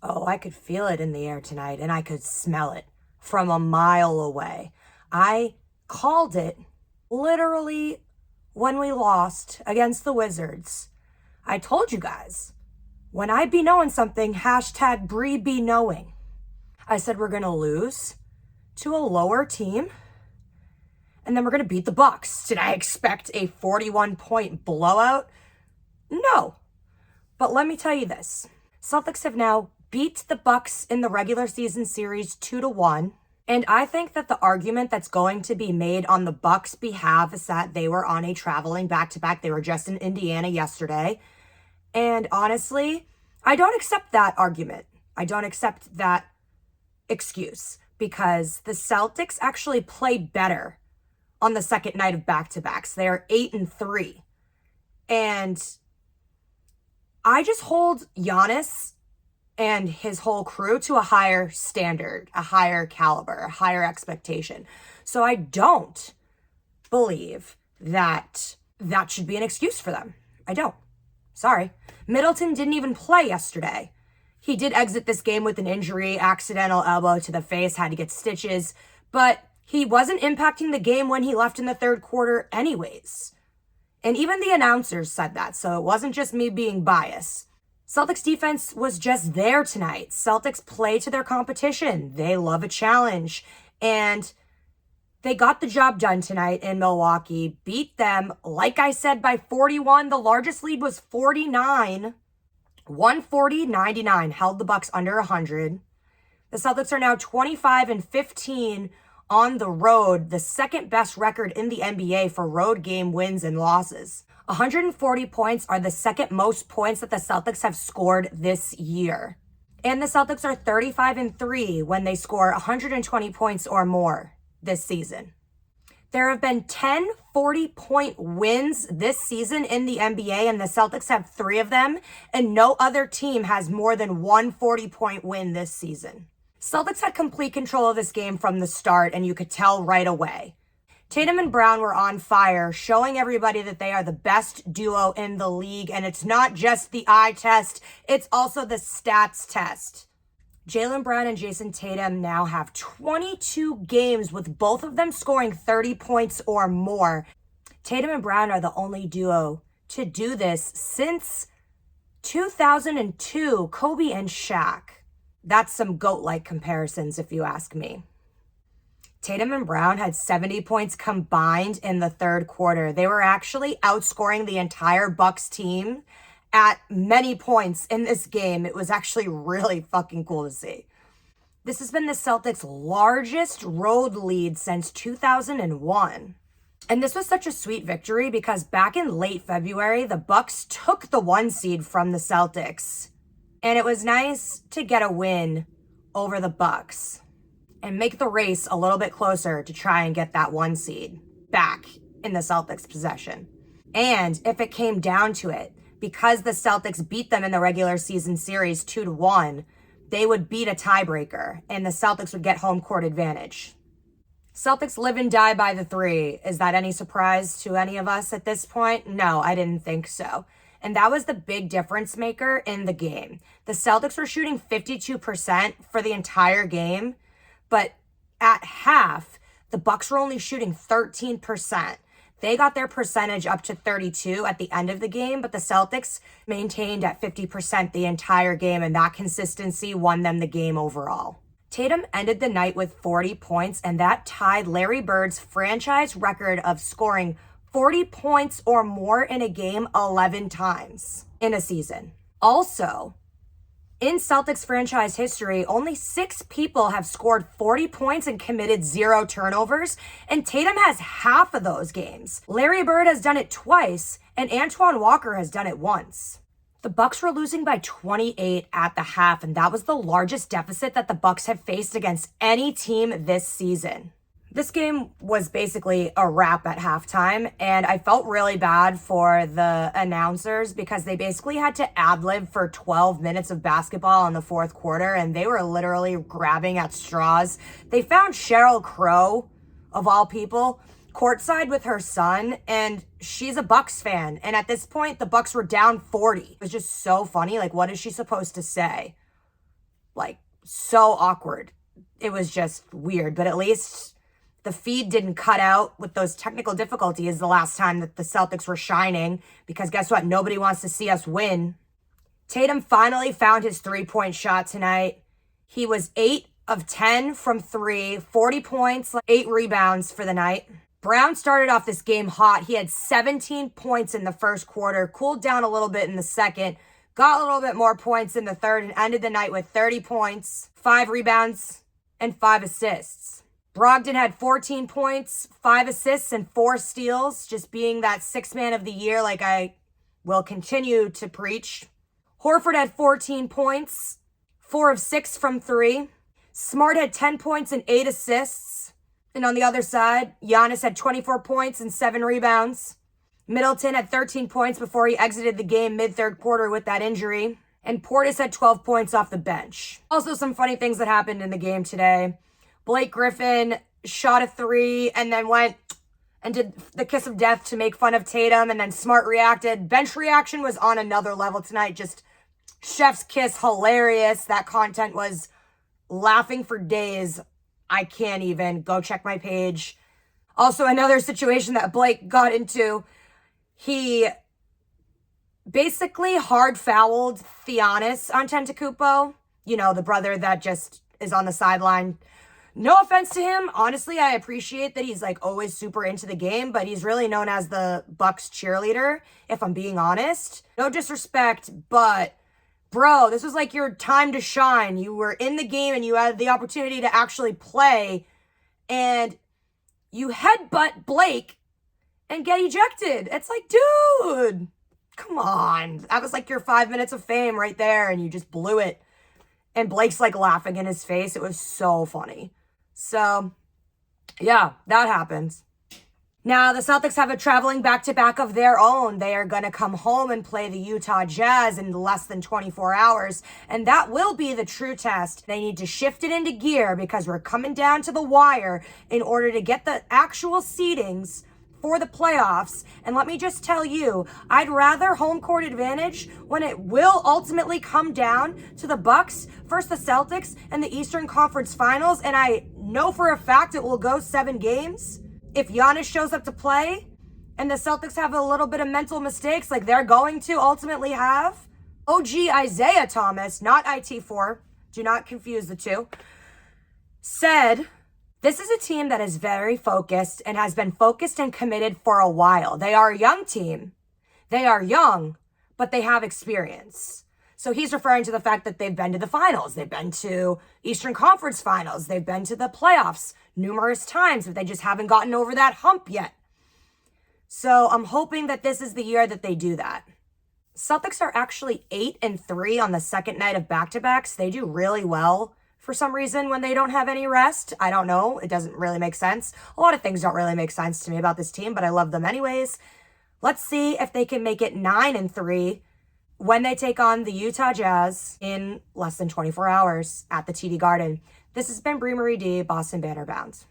Oh, I could feel it in the air tonight, and I could smell it from a mile away. I called it literally when we lost against the Wizards. I told you guys, when I be knowing something, hashtag Bree be knowing. I said we're going to lose to a lower team, and then we're going to beat the Bucks. Did I expect a 41-point blowout? No. But let me tell you this. Celtics have now beat the Bucks in the regular season series 2-1. And I think that the argument that's going to be made on the Bucks' behalf is that they were on a traveling back-to-back. They were just in Indiana yesterday. And honestly, I don't accept that argument. I don't accept that excuse because the Celtics actually play better on the second night of back-to-backs. They are 8-3. And I just hold Giannis and his whole crew to a higher standard, a higher caliber, a higher expectation. So I don't believe that that should be an excuse for them. I don't. Sorry. Middleton didn't even play yesterday. He did exit this game with an injury, accidental elbow to the face, had to get stitches, but he wasn't impacting the game when he left in the third quarter anyways. And even the announcers said that, so it wasn't just me being biased. Celtics defense was just there tonight. Celtics play to their competition. They love a challenge. And they got the job done tonight in Milwaukee, beat them, like I said, by 41. The largest lead was 49. 140-99 held the Bucks under 100. The Celtics are now 25-15 on the road, the second best record in the NBA for road game wins and losses. 140 points are the second most points that the Celtics have scored this year. And the Celtics are 35-3 when they score 120 points or more this season. There have been 10 40-point wins this season in the NBA, and the Celtics have 3 of them, and no other team has more than one 40-point win this season. Celtics had complete control of this game from the start, and you could tell right away. Tatum and Brown were on fire, showing everybody that they are the best duo in the league, and it's not just the eye test, it's also the stats test. Jaylen Brown and Jason Tatum now have 22 games with both of them scoring 30 points or more. Tatum and Brown are the only duo to do this since 2002, Kobe and Shaq. That's some GOAT-like comparisons, if you ask me. Tatum and Brown had 70 points combined in the third quarter. They were actually outscoring the entire Bucks team at many points in this game. It was actually really fucking cool to see. This has been the Celtics' largest road lead since 2001. And this was such a sweet victory because back in late February, the Bucks took the 1 seed from the Celtics. And it was nice to get a win over the Bucks and make the race a little bit closer to try and get that 1 seed back in the Celtics' possession. And if it came down to it, because the Celtics beat them in the regular season series 2-1, they would beat a tiebreaker and the Celtics would get home court advantage. Celtics live and die by the 3. Is that any surprise to any of us at this point? No, I didn't think so. And that was the big difference maker in the game. The Celtics were shooting 52% for the entire game, but at half, the Bucks were only shooting 13%. They got their percentage up to 32 at the end of the game, but the Celtics maintained at 50% the entire game, and that consistency won them the game overall. Tatum ended the night with 40 points, and that tied Larry Bird's franchise record of scoring 40 points or more in a game 11 times in a season. Also, in Celtics franchise history, only 6 people have scored 40 points and committed 0 turnovers, and Tatum has half of those games. Larry Bird has done it twice, and Antoine Walker has done it once. The Bucks were losing by 28 at the half, and that was the largest deficit that the Bucks have faced against any team this season. This game was basically a wrap at halftime, and I felt really bad for the announcers because they basically had to ad-lib for 12 minutes of basketball in the fourth quarter, and they were literally grabbing at straws. They found Sheryl Crow, of all people, courtside with her son, and she's a Bucks fan, and at this point, the Bucks were down 40. It was just so funny. Like, what is she supposed to say? Like, so awkward. It was just weird, but at least the feed didn't cut out with those technical difficulties the last time that the Celtics were shining, because guess what? Nobody wants to see us win. Tatum finally found his three-point shot tonight. He was 8 of 10 from 3, 40 points, 8 rebounds for the night. Brown started off this game hot. He had 17 points in the first quarter, cooled down a little bit in the second, got a little bit more points in the third, and ended the night with 30 points, 5 rebounds, and 5 assists. Brogdon had 14 points, 5 assists, and 4 steals, just being that sixth man of the year like I will continue to preach. Horford had 14 points, 4 of 6 from 3. Smart had 10 points and 8 assists. And on the other side, Giannis had 24 points and 7 rebounds. Middleton had 13 points before he exited the game mid-third quarter with that injury. And Portis had 12 points off the bench. Also, some funny things that happened in the game today. Blake Griffin shot a 3 and then went and did the kiss of death to make fun of Tatum, and then Smart reacted. Bench reaction was on another level tonight. Just chef's kiss, hilarious. That content was laughing for days. I can't even. Go check my page. Also, another situation that Blake got into, he basically hard fouled Giannis Antetokounmpo, you know, the brother that just is on the sideline. No offense to him. Honestly, I appreciate that he's like always super into the game, but he's really known as the Bucks cheerleader, if I'm being honest. No disrespect, but bro, this was like your time to shine. You were in the game and you had the opportunity to actually play, and you headbutt Blake and get ejected. It's like, dude, come on. That was like your 5 minutes of fame right there, and you just blew it. And Blake's like laughing in his face. It was so funny. So, yeah, that happens. Now, the Celtics have a traveling back-to-back of their own. They are going to come home and play the Utah Jazz in less than 24 hours, and that will be the true test. They need to shift it into gear because we're coming down to the wire in order to get the actual seedings for the playoffs. And let me just tell you, I'd rather home court advantage when it will ultimately come down to the Bucks versus the Celtics and the Eastern Conference Finals, and I know for a fact it will go 7 games. If Giannis shows up to play and the Celtics have a little bit of mental mistakes like they're going to ultimately have, OG Isaiah Thomas, not IT4, do not confuse the two, said, this is a team that is very focused and has been focused and committed for a while. They are a young team. They are young, but they have experience. So he's referring to the fact that they've been to the finals. They've been to Eastern Conference Finals. They've been to the playoffs numerous times, but they just haven't gotten over that hump yet. So I'm hoping that this is the year that they do that. Celtics are actually 8-3 on the second night of back-to-backs. They do really well for some reason when they don't have any rest. I don't know. It doesn't really make sense. A lot of things don't really make sense to me about this team, but I love them anyways. Let's see if they can make it 9-3 when they take on the Utah Jazz in less than 24 hours at the TD Garden. This has been Brie Marie D, Boston Banner Bound.